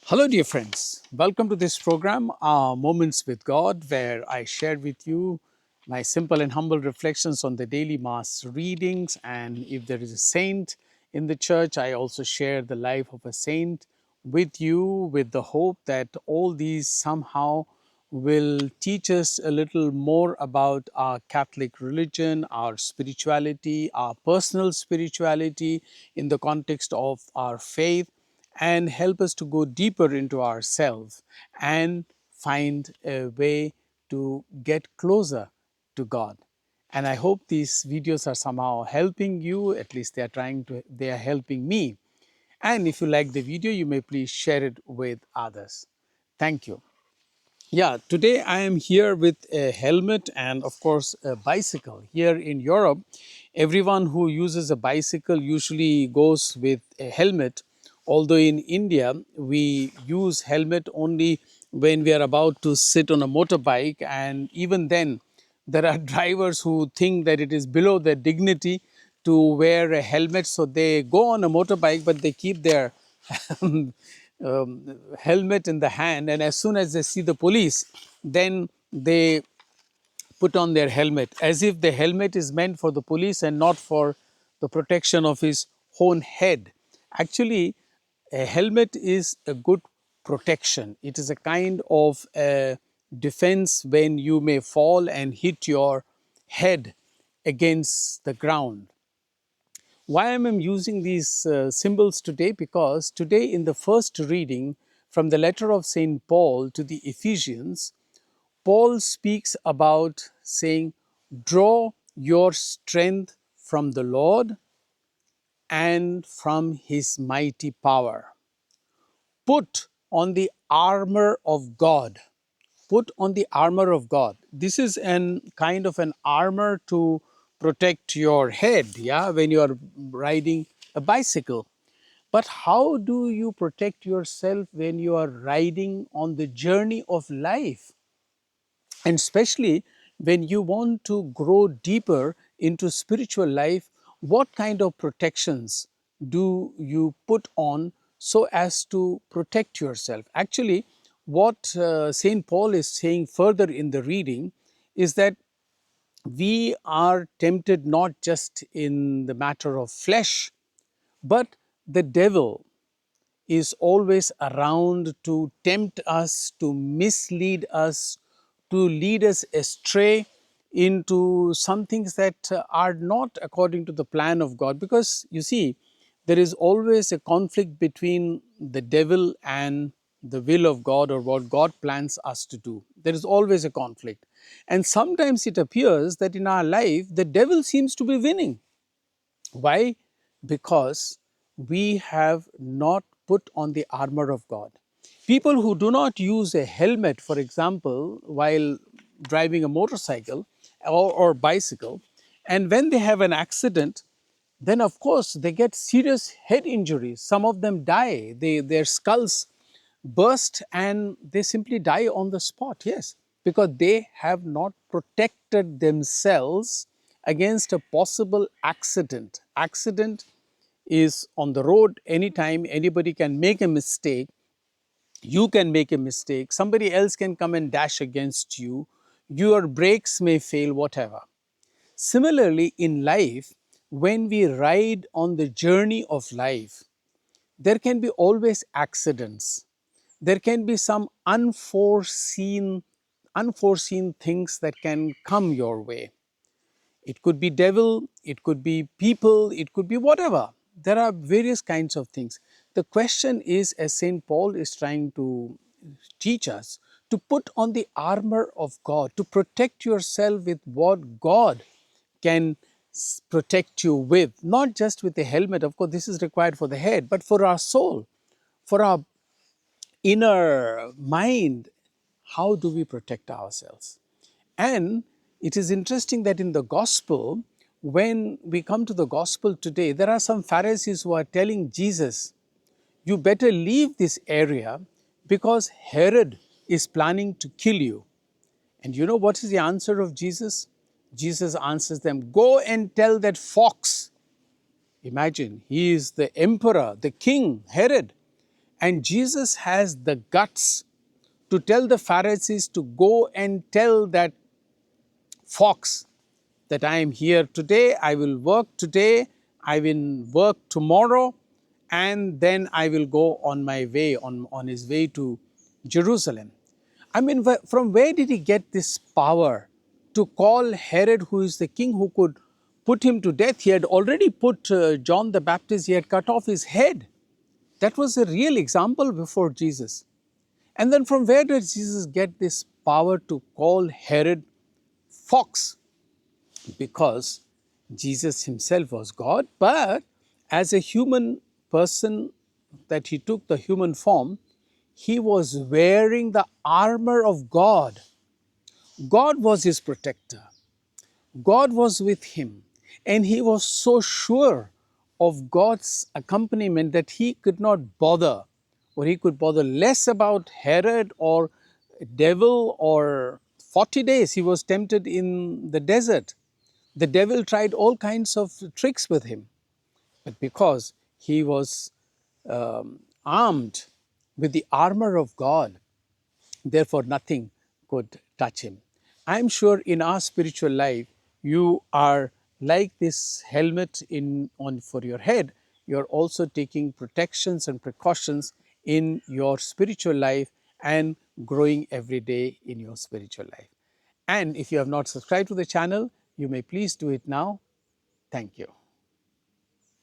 Hello, dear friends. Welcome to this program, Moments with God, where I share with you my simple and humble reflections on the daily Mass readings. And if there is a saint in the church, I also share the life of a saint with you, with the hope that all these somehow will teach us a little more about our Catholic religion, our spirituality, our personal spirituality in the context of our faith, and help us to go deeper into ourselves and find a way to get closer to God. And I hope these videos are somehow helping you, at least they are helping me. And if you like the video, you may please share it with others. Thank you. Yeah, today I am here with a helmet and, of course, a bicycle. Here in Europe, everyone who uses a bicycle usually goes with a helmet. Although in India, we use helmet only when we are about to sit on a motorbike, and even then, there are drivers who think that it is below their dignity to wear a helmet, so they go on a motorbike, but they keep their helmet in the hand, and as soon as they see the police, then they put on their helmet, as if the helmet is meant for the police and not for the protection of his own head. Actually, a helmet is a good protection. It is a kind of a defense when you may fall and hit your head against the ground. Why am I using these symbols today? Because today, in the first reading from the letter of St. Paul to the Ephesians, Paul speaks about saying, draw your strength from the Lord and from his mighty power. Put on the armor of God. Put on the armor of God. This is an kind of an armor to protect your head, yeah, when you are riding a bicycle. But how do you protect yourself when you are riding on the journey of life? And especially when you want to grow deeper into spiritual life, what kind of protections do you put on so as to protect yourself? Actually, what St. Paul is saying further in the reading is that we are tempted not just in the matter of flesh, but the devil is always around to tempt us, to mislead us, to lead us astray into some things that are not according to the plan of God. Because you see, there is always a conflict between the devil and the will of God, or what God plans us to do. There is always a conflict. And sometimes it appears that in our life, the devil seems to be winning. Why? Because we have not put on the armor of God. People who do not use a helmet, for example, while driving a motorcycle or bicycle, and when they have an accident, then of course they get serious head injuries. Some of them die, their skulls burst and they simply die on the spot. Yes, because they have not protected themselves against a possible accident. Accident is on the road anytime. Anybody can make a mistake. You can make a mistake. Somebody else can come and dash against you. Your brakes may fail, whatever. Similarly, in life, when we ride on the journey of life, there can be always accidents. There can be some unforeseen things that can come your way. It could be devil, it could be people, it could be whatever. There are various kinds of things. The question is, as St. Paul is trying to teach us, to put on the armor of God, to protect yourself with what God can protect you with, not just with the helmet. Of course, this is required for the head, but for our soul, for our inner mind. How do we protect ourselves? And it is interesting that in the gospel, when we come to the gospel today, there are some Pharisees who are telling Jesus, you better leave this area because Herod is planning to kill you. And you know what is the answer of Jesus? Jesus answers them, go and tell that fox. Imagine, he is the emperor, the king, Herod. And Jesus has the guts to tell the Pharisees to go and tell that fox that I am here today, I will work today, I will work tomorrow, and then I will go on my way, on his way to Jerusalem. I mean, from where did he get this power to call Herod, who is the king who could put him to death? He had already put John the Baptist, he had cut off his head. That was a real example before Jesus. And then from where did Jesus get this power to call Herod fox? Because Jesus himself was God, but as a human person, that he took the human form, he was wearing the armor of God. God was his protector. God was with him. And he was so sure of God's accompaniment that he could not bother, or he could bother less about Herod or devil. Or 40 days he was tempted in the desert. The devil tried all kinds of tricks with him, but because he was armed with the armor of God, therefore nothing could touch him. I am sure in our spiritual life, you are like this helmet on for your head. You are also taking protections and precautions in your spiritual life and growing every day in your spiritual life. And if you have not subscribed to the channel, you may please do it now. Thank you.